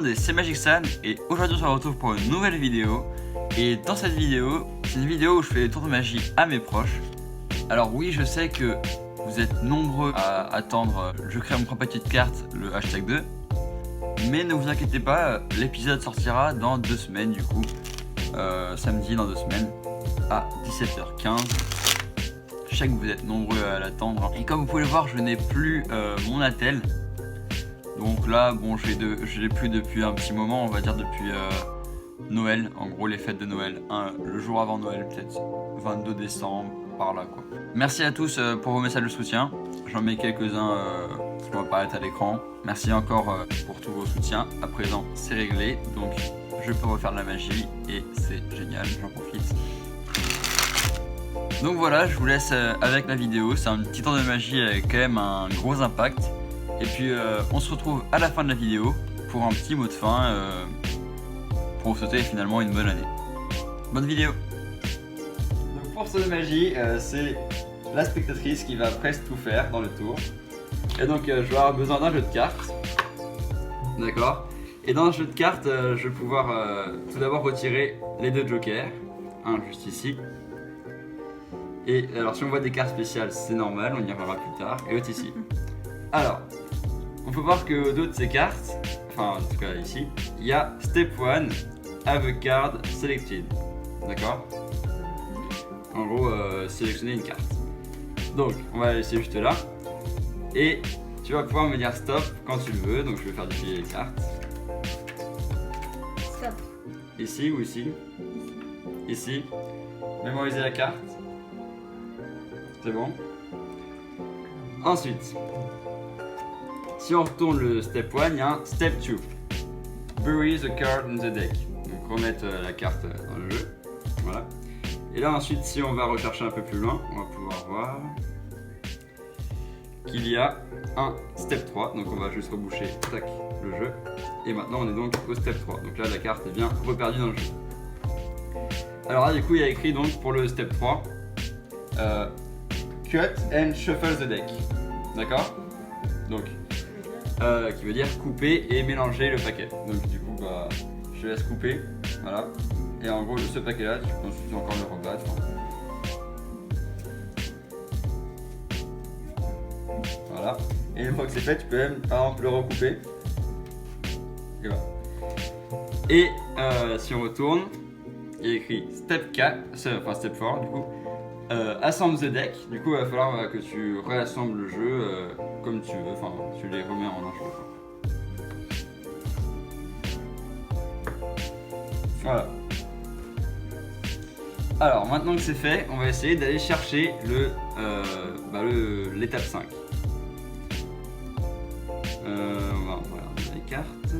monde, c'est Magicsan et aujourd'hui on se retrouve pour une nouvelle vidéo. Et dans cette vidéo, c'est une vidéo où je fais les tours de magie à mes proches. Alors oui, je sais que vous êtes nombreux à attendre je crée mon propre petite carte, le hashtag 2. Mais ne vous inquiétez pas, l'épisode sortira dans 2 semaines du coup. Samedi dans 2 semaines à 17h15. Je sais que vous êtes nombreux à l'attendre. Et comme vous pouvez le voir, je n'ai plus mon attel. Donc là, bon, je l'ai plus depuis un petit moment, on va dire depuis Noël. En gros, les fêtes de Noël. Le jour avant Noël, peut-être 22 décembre, par là quoi. Merci à tous pour vos messages de soutien. J'en mets quelques-uns qui vont apparaître à l'écran. Merci encore pour tous vos soutiens. À présent, c'est réglé. Donc, je peux refaire de la magie et c'est génial, j'en profite. Donc voilà, je vous laisse avec la vidéo. C'est un petit tour de magie avec quand même un gros impact. Et puis on se retrouve à la fin de la vidéo pour un petit mot de fin pour vous souhaiter finalement une bonne année. Bonne vidéo. Donc pour ce tour de magie, c'est la spectatrice qui va presque tout faire dans le tour. Et donc je vais avoir besoin d'un jeu de cartes. D'accord. Et dans le jeu de cartes, je vais pouvoir tout d'abord retirer les 2 jokers. Un juste ici. Et alors si on voit des cartes spéciales, c'est normal, on y reviendra plus tard. Et l'autre ici. Alors, on peut voir que au dos de ces cartes, enfin en tout cas ici, il y a Step 1, Have a card selected. D'accord? En gros, sélectionner une carte. Donc, on va la laisser juste là. Et tu vas pouvoir me dire stop quand tu le veux. Donc, je vais faire défiler les cartes. Stop. Ici ou ici? Ici. Mémoriser la carte. C'est bon. Ensuite, si on retourne le step 1, il y a un step 2. Bury the card in the deck. Donc remettre la carte dans le jeu. Voilà. Et là ensuite, si on va rechercher un peu plus loin, on va pouvoir voir qu'il y a un step 3. Donc on va juste reboucher tac, le jeu. Et maintenant on est donc au step 3. Donc là la carte est bien reperdue dans le jeu. Alors là du coup il y a écrit donc pour le step 3 Cut and shuffle the deck. D'accord? Donc qui veut dire couper et mélanger le paquet. Donc du coup bah je te laisse couper. Voilà. Et en gros ce paquet là tu peux ensuite encore le rebattre. Voilà. Et une fois que c'est fait, tu peux même par exemple le recouper. Et voilà. Et si on retourne, il y a écrit step 4, enfin step 4 du coup. Assemble the deck, du coup il va falloir que tu réassembles le jeu comme tu veux, enfin tu les remets en un jeu. Voilà. Alors maintenant que c'est fait, on va essayer d'aller chercher l'étape 5. On va regarder les cartes.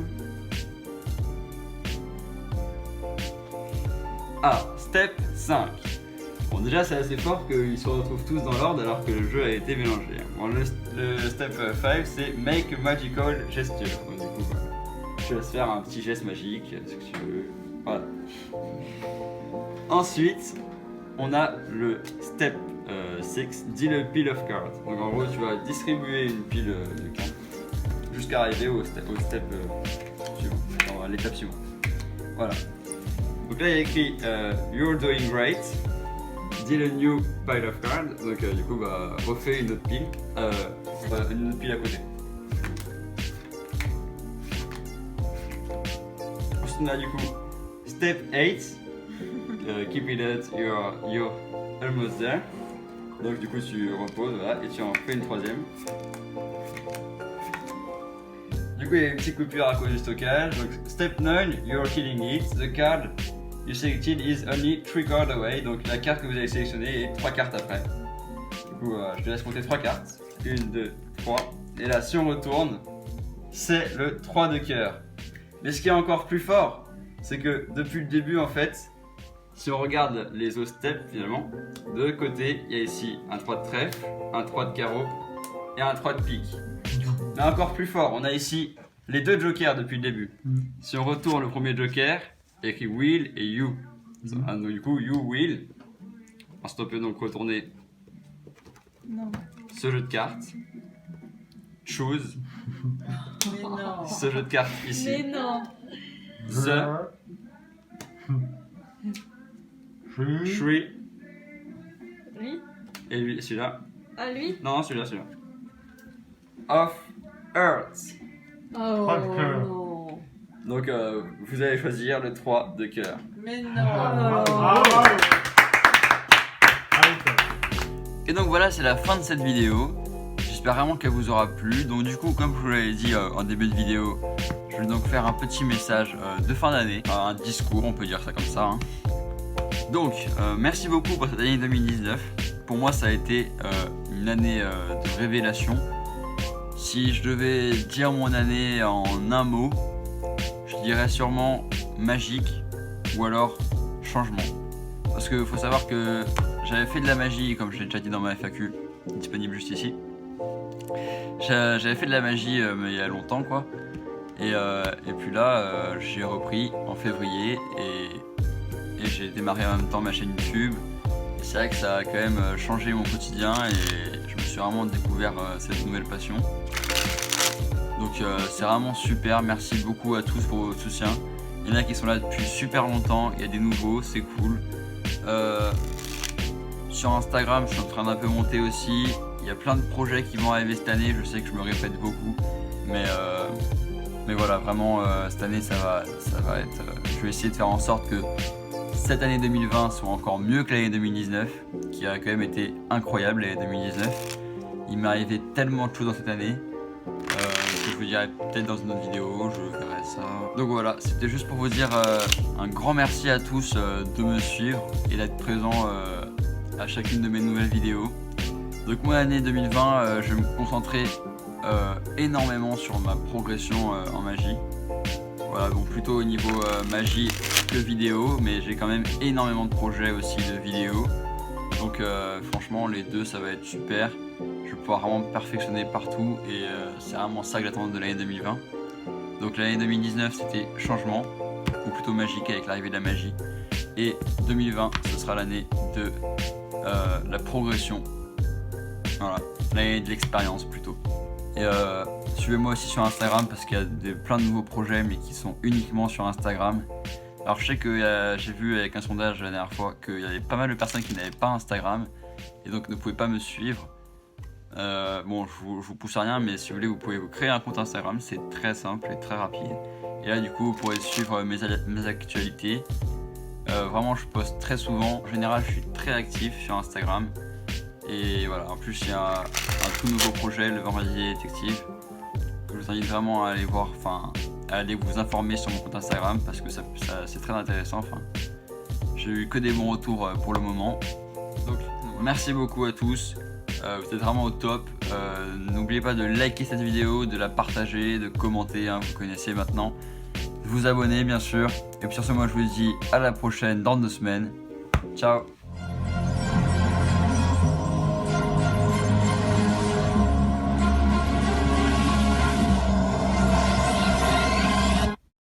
Ah, step 5. Bon déjà c'est assez fort qu'ils se retrouvent tous dans l'ordre alors que le jeu a été mélangé. Bon, le step 5 c'est Make a Magical Gesture. Donc, du coup je te laisse faire un petit geste magique, ce que tu veux. Voilà. Ensuite on a le step 6, Deal a pile of cards. Donc en gros tu vas distribuer une pile de cartes jusqu'à arriver au step suivant, à l'étape suivante. Voilà. Donc là il y a écrit You're doing great. Deal a new pile of cards. Donc du coup bah refais une autre pile à côté. Ensuite on a du coup step 8. Keep it at you're almost there. Donc du coup tu reposes voilà, et tu en fais une troisième. Du coup il y a une petite coupure à cause du stockage. Donc step 9, you're killing it. The card you selected is only 3 cards away. Donc la carte que vous avez sélectionnée est 3 cartes après. Du coup je te laisse compter 3 cartes. 1, 2, 3. Et là si on retourne, c'est le 3 de cœur. Mais ce qui est encore plus fort, c'est que depuis le début en fait, si on regarde les autres steps finalement, de côté il y a ici un 3 de trèfle, un 3 de carreau et un 3 de pique. Mais encore plus fort, on a ici les 2 jokers depuis le début. Si on retourne le premier joker, il y a écrit will et you. Donc, du coup, you will. Ensuite, on peut donc retourner ce jeu de cartes. Choose. non. ce jeu de cartes ici. Mais non. The Tree. Lui? Et lui, celui-là. Ah, lui? Non, celui-là. Of Earth. Oh Pas de cœur. non. Donc vous allez choisir le 3 de cœur. Mais non. Ah, Et donc voilà, c'est la fin de cette vidéo. J'espère vraiment qu'elle vous aura plu. Donc du coup, comme je vous l'avais dit en début de vidéo, je vais donc faire un petit message de fin d'année, un discours, on peut dire ça comme ça. Hein. Donc, merci beaucoup pour cette année 2019. Pour moi, ça a été une année de révélation. Si je devais dire mon année en un mot, je dirais sûrement magique ou alors changement. Parce qu'il faut savoir que j'avais fait de la magie, comme je l'ai déjà dit dans ma FAQ, disponible juste ici. J'avais fait de la magie mais il y a longtemps quoi. Et puis là, j'ai repris en février et j'ai démarré en même temps ma chaîne YouTube. Et c'est vrai que ça a quand même changé mon quotidien et je me suis vraiment découvert cette nouvelle passion. Donc c'est vraiment super, merci beaucoup à tous pour votre soutien. Il y en a qui sont là depuis super longtemps, il y a des nouveaux, c'est cool. Sur Instagram, je suis en train d'un peu monter aussi. Il y a plein de projets qui vont arriver cette année, je sais que je me répète beaucoup. Mais voilà, vraiment cette année ça va être... je vais essayer de faire en sorte que cette année 2020 soit encore mieux que l'année 2019, qui a quand même été incroyable l'année 2019. Il m'est arrivé tellement de choses dans cette année. Que je vous dirai peut-être dans une autre vidéo, je verrai ça. Donc voilà, c'était juste pour vous dire un grand merci à tous de me suivre et d'être présent à chacune de mes nouvelles vidéos. Donc mon année 2020, je vais me concentrer énormément sur ma progression en magie. Voilà, bon plutôt au niveau magie que vidéo, mais j'ai quand même énormément de projets aussi de vidéos. Donc franchement les deux ça va être super. Je vais pouvoir vraiment me perfectionner partout et c'est vraiment ça que j'attends de l'année 2020. Donc l'année 2019 c'était changement, ou plutôt magique avec l'arrivée de la magie. Et 2020 ce sera l'année de la progression. Voilà, l'année de l'expérience plutôt. Et suivez-moi aussi sur Instagram parce qu'il y a plein de nouveaux projets mais qui sont uniquement sur Instagram. Alors je sais que j'ai vu avec un sondage la dernière fois qu'il y avait pas mal de personnes qui n'avaient pas Instagram et donc ne pouvaient pas me suivre. Bon, je vous pousse à rien, mais si vous voulez, vous pouvez vous créer un compte Instagram, c'est très simple et très rapide. Et là, du coup, vous pourrez suivre mes actualités. Vraiment, je poste très souvent. En général, je suis très actif sur Instagram. Et voilà, en plus, il y a un tout nouveau projet, le Vendredi Détective, que je vous invite vraiment à aller voir, enfin, à aller vous informer sur mon compte Instagram parce que c'est très intéressant. Enfin, j'ai eu que des bons retours pour le moment. Donc, merci beaucoup à tous. Vous êtes vraiment au top. N'oubliez pas de liker cette vidéo, de la partager, de commenter, hein, vous connaissez maintenant. De vous abonner bien sûr. Et puis sur ce, moi je vous dis à la prochaine dans 2 semaines. Ciao.